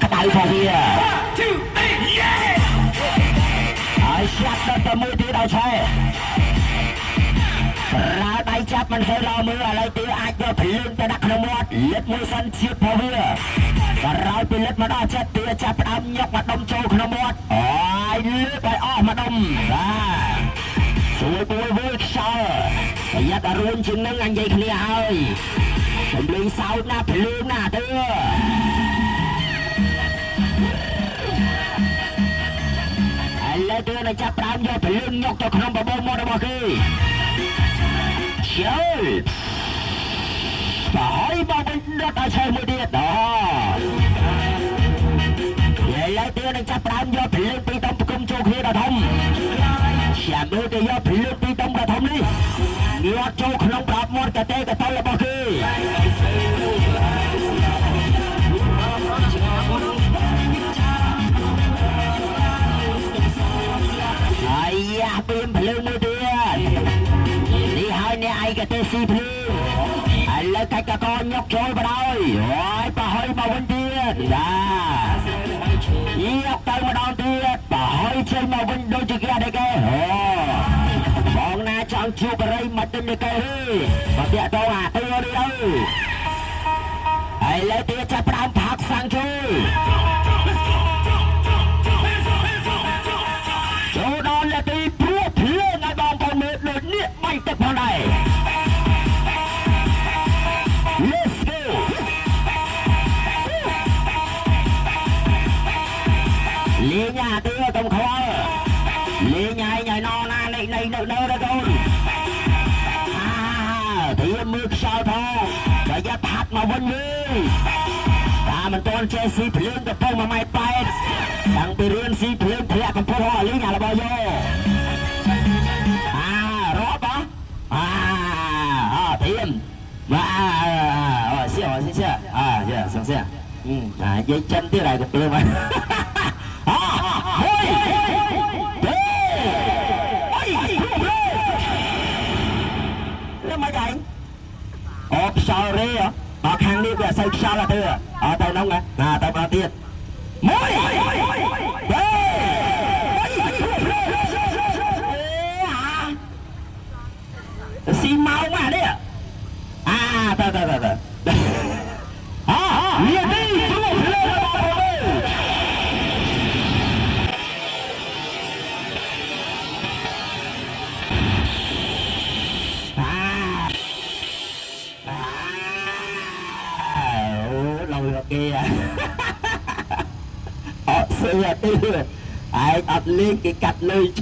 ក្តៅផងវាហើយស្លាប់ដល់តែមួយទៀតដល់ឆែប្រើដៃចាប់មិនសូវល្អមើលឥឡូវទៀតអាចយកភ្លើងទៅដាក់ក្នុងមាត់លិតមួយសិនជៀបផងវាក្រោយពីលិតមកដល់ចិត្តទៀតចាប់ផ្ដើមយកមកដុំចូលក្នុងមាត់អើយលើកឲ្យអស់មកដុំបាទជួយពួយខ្យល់ប្រយ័ត្នឲ្យរួនជាងនឹងអញនិយាយគ្នាហើយសំលេងសោតណាភ្លើងណាទៅឥឡូវទៀតនឹងចាប់ផ្ដើមយកភ្លើងយកទៅក្នុងបបោមាត់របស់គេចូលហើយមកវិញដុតឲ្យឆេះមួយទៀតដល់ឥឡូវទៀតនឹងចាប់ផ្ដើមយកភ្លើងពីរដុំផ្គុំចូលគ្នាដល់ធំចាំមើលទៅយកភ្លើងពីរដុំដល់ធំនេះងាត់ចូលក្នុងប្រាប់មាត់កតេកតលរបស់គេហើយយ៉ាពីភ្លើងមួយទៀតនេះហើយអ្នកឯកទេសស៊ីភ្លើងឥឡូវកាច់កកញុកចូលបណ្ដោយហើយប្រហុយមកវិញទៀតយកទៅម្ដងទៀតប្រហុយចេញមកវិញដូចជាគេអត់គេបងណាចង់ជួបបរិយមកទិញទៅគេមកតាក់តងអាទៅនេះទៅឥឡូវទៀតចាប់ផ្ដើមផាកសាំងជួយចូលដល់នាទីព្រោះភ្លើងឲ្យបងប្អូនមើលដូចនេះបាញ់ទឹកផងដែរLet's go លេងអាទៅកុំខ្វល់លេងញ៉ៃណណានៃនៅដល់កូនទីមើលខ្យល់ផងប្រយ័ត្នផាត់មកវិញវិញតាមមិនទាន់ចេះស៊ីភ្លើងទៅពង1.8 ម៉ែត្រតាំងពីរៀនស៊ីភ្លើងធ្លាក់កំពុះអលីងអារបស់យោរាប់ធៀមបាទ谢谢谢និយាយចិនទៀតហើយកំភ្លើងមកแล้วมาไหนออกชาวเร่ออกข้างนี้ก็ใส่ชาวละเธอเอาไปน้องนะไปประเทศมวยสีเมามาเนี่ยไปเรียกนี่ทุกเพลงมาเลยkia ớt xưa tư ai ớt liên cái cạch lưới